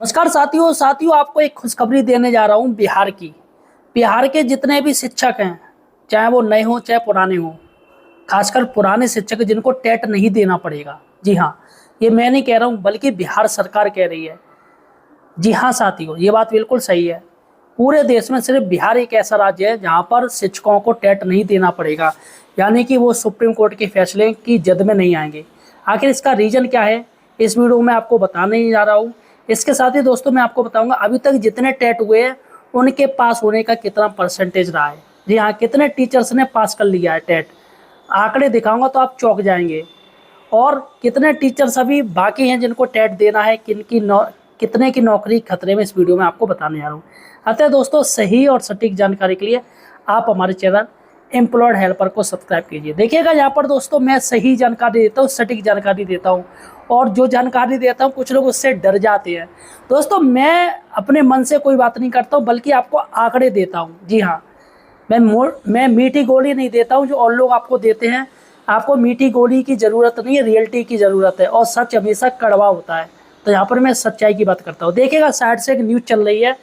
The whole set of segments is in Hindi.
नमस्कार साथियों आपको एक खुशखबरी देने जा रहा हूँ बिहार की। बिहार के जितने भी शिक्षक हैं, चाहे वो नए हों चाहे पुराने हों, खासकर पुराने शिक्षक जिनको टेट नहीं देना पड़ेगा। जी हाँ, ये मैं नहीं कह रहा हूँ बल्कि बिहार सरकार कह रही है। जी हाँ साथियों, ये बात बिल्कुल सही है। पूरे देश में सिर्फ बिहार एक ऐसा राज्य है जहाँ पर शिक्षकों को टेट नहीं देना पड़ेगा, यानी कि वो सुप्रीम कोर्ट के फैसले की जद में नहीं आएंगे। आखिर इसका रीज़न क्या है, इस वीडियो में आपको बताने ही जा रहा हूँ। इसके साथ ही दोस्तों मैं आपको बताऊंगा अभी तक जितने टेट हुए हैं उनके पास होने का कितना परसेंटेज रहा है। जी हाँ, कितने टीचर्स ने पास कर लिया है टेट, आंकड़े दिखाऊंगा तो आप चौंक जाएंगे। और कितने टीचर्स अभी बाकी हैं जिनको टेट देना है, कितने की नौकरी खतरे में, इस वीडियो में आपको बताने जा रहा हूँ। अतः दोस्तों सही और सटीक जानकारी के लिए आप हमारे चैनल एम्प्लॉयड हेल्पर को सब्सक्राइब कीजिए। देखिएगा यहाँ पर दोस्तों मैं सही जानकारी देता हूँ, सटीक जानकारी देता हूँ, और जो जानकारी देता हूँ कुछ लोग उससे डर जाते हैं। दोस्तों मैं अपने मन से कोई बात नहीं करता हूँ बल्कि आपको आंकड़े देता हूँ। जी हाँ, मैं मीठी गोली नहीं देता हूँ जो और लोग आपको देते हैं। आपको मीठी गोली की ज़रूरत नहीं है, रियलिटी की ज़रूरत है, और सच हमेशा कड़वा होता है। तो यहाँ पर मैं सच्चाई की बात करता हूँ। देखिएगा साइड से एक न्यूज़ चल रही है,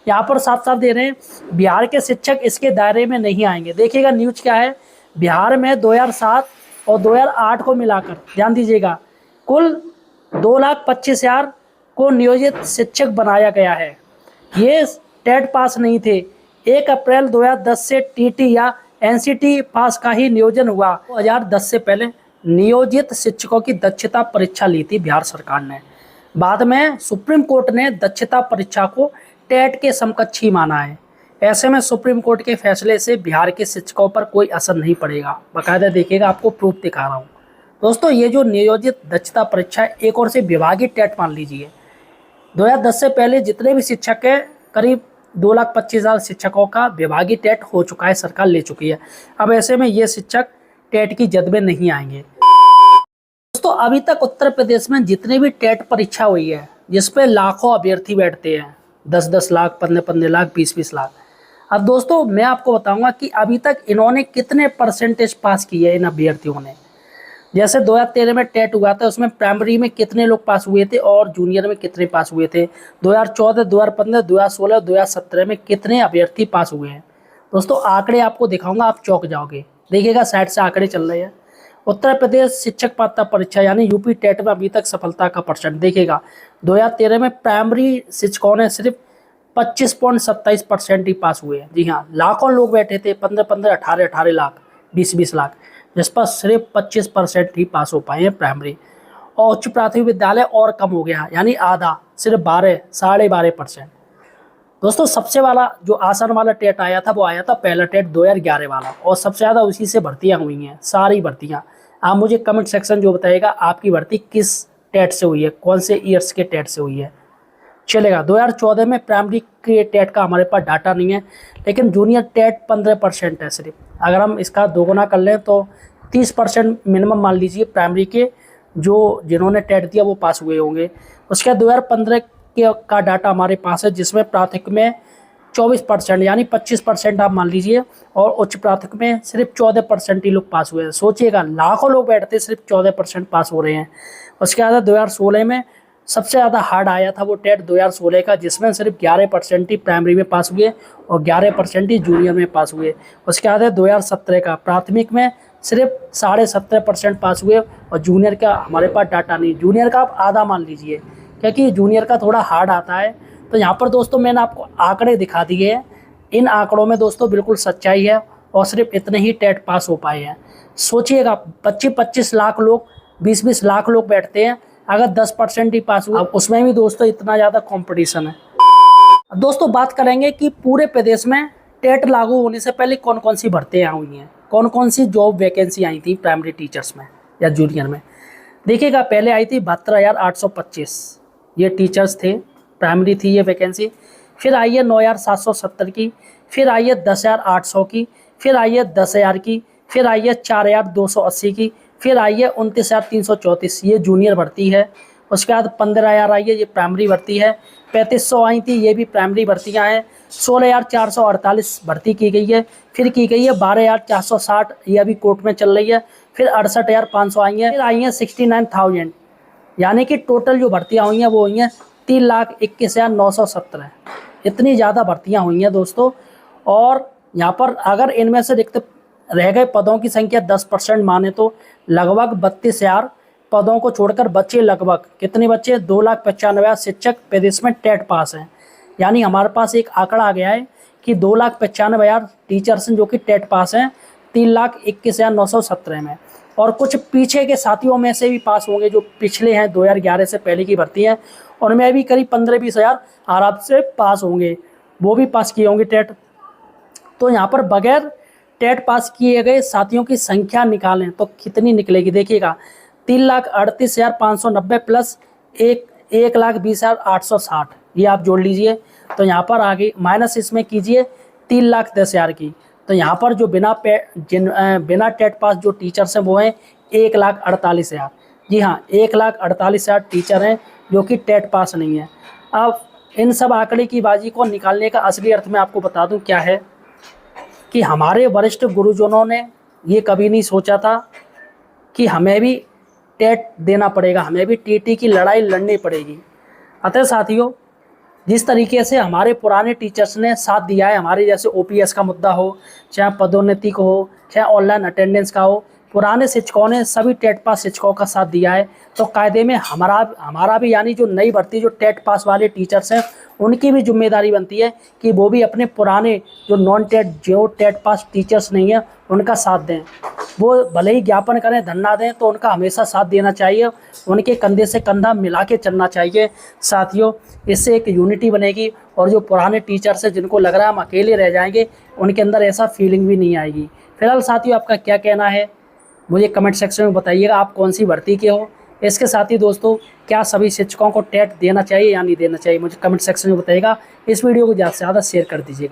यहाँ पर साफ साफ दे रहे हैं बिहार के शिक्षक इसके दायरे में नहीं आएंगे। देखिएगा न्यूज़ क्या है, बिहार में 2007 और 2008 को मिलाकर ध्यान दीजिएगा कुल 2,25,000 को नियोजित शिक्षक बनाया गया है। ये टेट पास नहीं थे। 1 अप्रैल 2010 से टीटी या एनसीटी पास का ही नियोजन हुआ। 2010 से पहले नियोजित शिक्षकों की दक्षता परीक्षा ली थी बिहार सरकार ने। बाद में सुप्रीम कोर्ट ने दक्षता परीक्षा को टेट के समकक्ष ही माना है। ऐसे में सुप्रीम कोर्ट के फैसले से बिहार के शिक्षकों पर कोई असर नहीं पड़ेगा। बाकायदा देखिएगा, आपको प्रूफ दिखा रहा हूँ। दोस्तों ये जो नियोजित दक्षता परीक्षा है, एक और से विभागीय टेट मान लीजिए। 2010 से पहले जितने भी शिक्षक हैं, करीब 2,25,000 शिक्षकों का विभागीय टेट हो चुका है, सरकार ले चुकी है। अब ऐसे में ये शिक्षक टेट की जद में नहीं आएंगे। दोस्तों अभी तक उत्तर प्रदेश में जितनी भी टेट परीक्षा हुई है, जिसपे लाखों अभ्यर्थी बैठते हैं, 10-10 लाख, 15-15 लाख, 20-20 लाख। अब दोस्तों मैं आपको बताऊंगा कि अभी तक इन्होंने कितने परसेंटेज पास किए इन अभ्यर्थियों ने। जैसे 2013 में टेट हुआ था, उसमें प्राइमरी में कितने लोग पास हुए थे और जूनियर में कितने पास हुए थे। 2014, 2015, 2016, 2017 में कितने अभ्यर्थी पास हुए हैं। दोस्तों आंकड़े आपको दिखाऊंगा, आप चौंक जाओगे। देखिएगा साइड से आंकड़े चल रहे हैं। उत्तर प्रदेश शिक्षक पात्रता परीक्षा यानी यूपी टेट में अभी तक सफलता का परसेंट देखिएगा। 2013 में प्राइमरी शिक्षकों ने सिर्फ 25.27% ही पास हुए हैं। जी हाँ, लाखों लोग बैठे थे, 15-15, 18-18 लाख, 20-20 लाख, जिस पर सिर्फ 25% ही पास हो पाए हैं प्राइमरी। और उच्च प्राथमिक विद्यालय और कम हो गया, यानी आधा, सिर्फ 12-12.5%। दोस्तों सबसे वाला जो आसान वाला टेट आया था वो आया था पहला टेट 2011 वाला, और सबसे ज़्यादा उसी से भर्तियां हुई हैं, सारी भर्तियां। आप मुझे कमेंट सेक्शन जो बताएगा आपकी भर्ती किस टेट से हुई है, कौन से ईयर्स के टेट से हुई है, चलेगा। 2014 में प्राइमरी के टेट का हमारे पास डाटा नहीं है, लेकिन जूनियर टेट 15% है सिर्फ। अगर हम इसका दोगुना कर लें तो 30% मिनिमम मान लीजिए प्राइमरी के जो जिन्होंने टेट दिया वो पास हुए होंगे। उसके बाद 2015 का डाटा हमारे पास है, जिसमें प्राथमिक में 24% यानी 25% आप मान लीजिए, और उच्च प्राथमिक में सिर्फ 14% ही लोग पास हुए हैं। सोचिएगा लाखों लोग बैठते, सिर्फ 14% पास हो रहे हैं। उसके बाद 2016 में सबसे ज़्यादा हार्ड आया था वो टेट 2016 का, जिसमें सिर्फ 11% ही प्राइमरी में पास हुए और 11% ही जूनियर में पास हुए। उसके बाद 2017 का प्राथमिक में सिर्फ 17.5% पास हुए, और जूनियर का हमारे पास डाटा नहीं। जूनियर का आप आधा मान लीजिए, क्योंकि जूनियर का थोड़ा हार्ड आता है। तो यहाँ पर दोस्तों मैंने आपको आंकड़े दिखा दिए हैं। इन आंकड़ों में दोस्तों बिल्कुल सच्चाई है, और सिर्फ इतने ही टेट पास हो पाए हैं। सोचिएगा 25-25 लाख लोग, 20-20 लाख लोग बैठते हैं, अगर 10% ही पास हुआ, उसमें भी दोस्तों इतना ज़्यादा कंपटीशन है। अब दोस्तों बात करेंगे कि पूरे प्रदेश में टेट लागू होने से पहले कौन कौन सी भर्तियाँ हुई हैं, कौन कौन सी जॉब वैकेंसी आई थी प्राइमरी टीचर्स में या जूनियर में। देखिएगा पहले आई थी 72,825, ये टीचर्स थे, प्राइमरी थी ये वैकेंसी। फिर आई है 9,770 की, फिर आई है 10,800 की, फिर आई है 10,000 की, फिर आई है 4,280 की, फिर आई है 29,334, ये जूनियर भर्ती है। उसके बाद 15,000 आई है, ये प्राइमरी भर्ती है। 3,500 आई थी, ये भी प्राइमरी भर्तियां हैं। 16,448 भर्ती की गई है। फिर की गई है 12,460, ये अभी कोर्ट में चल रही है। फिर 68,500 आई हैं। फिर आई हैं 69,000, यानी कि टोटल जो भर्तियां हुई हैं वो हुई हैं 3,21,917 इतनी ज़्यादा भर्तियां हुई हैं दोस्तों। और यहाँ पर अगर इनमें से रिक्त रह गए पदों की संख्या 10% माने तो लगभग 32,000 पदों को छोड़कर बच्चे लगभग कितने बच्चे 2,95,000 शिक्षक प्रदेश में टेट पास हैं। यानी हमारे पास एक आंकड़ा आ गया है कि 2,95,000 टीचर्स हैं जो कि टेट पास हैं 3,21,917 में। और कुछ पीछे के साथियों में से भी पास होंगे जो पिछले हैं 2011 से पहले की भर्ती हैं, उनमें भी करीब 15-20 हज़ार आराम से पास होंगे, वो भी पास किए होंगे टेट। तो यहाँ पर बगैर टेट पास किए गए साथियों की संख्या निकालें तो कितनी निकलेगी, देखिएगा 3,38,590 प्लस 1,20,860, ये आप जोड़ लीजिए। तो यहाँ पर आगे माइनस इसमें कीजिए 3,10,000 की। तो यहाँ पर जो बिना टेट पास जो टीचर्स हैं वो हैं 1,48,000। जी हाँ, 1,48,000 टीचर हैं जो कि टेट पास नहीं है। अब इन सब आंकड़े की बाजी को निकालने का असली अर्थ मैं आपको बता दूं क्या है कि हमारे वरिष्ठ गुरुजनों ने ये कभी नहीं सोचा था कि हमें भी टेट देना पड़ेगा, हमें भी टीटी की लड़ाई लड़नी पड़ेगी। अतः साथियों, जिस तरीके से हमारे पुराने टीचर्स ने साथ दिया है, हमारे जैसे ओपीएस का मुद्दा हो, चाहे पदोन्नति को हो, चाहे ऑनलाइन अटेंडेंस का हो, पुराने शिक्षकों ने सभी टेट पास शिक्षकों का साथ दिया है। तो कायदे में हमारा भी यानी जो नई भर्ती जो टेट पास वाले टीचर्स हैं उनकी भी जिम्मेदारी बनती है कि वो भी अपने पुराने जो नॉन टेट जो टेट पास टीचर्स नहीं है उनका साथ दें। वो भले ही ज्ञापन करें, धरना दें, तो उनका हमेशा साथ देना चाहिए, उनके कंधे से कंधा मिला के चलना चाहिए साथियों। इससे एक यूनिटी बनेगी और जो पुराने टीचर्स हैं जिनको लग रहा है हम अकेले रह जाएंगे, उनके अंदर ऐसा फीलिंग भी नहीं आएगी। फिलहाल साथियों, आपका क्या कहना है मुझे कमेंट सेक्शन में बताइएगा, आप कौन सी भर्ती के हो। इसके साथ ही दोस्तों, क्या सभी शिक्षकों को टेट देना चाहिए या नहीं देना चाहिए, मुझे कमेंट सेक्शन में बताइएगा। इस वीडियो को ज़्यादा से ज़्यादा शेयर कर दीजिएगा।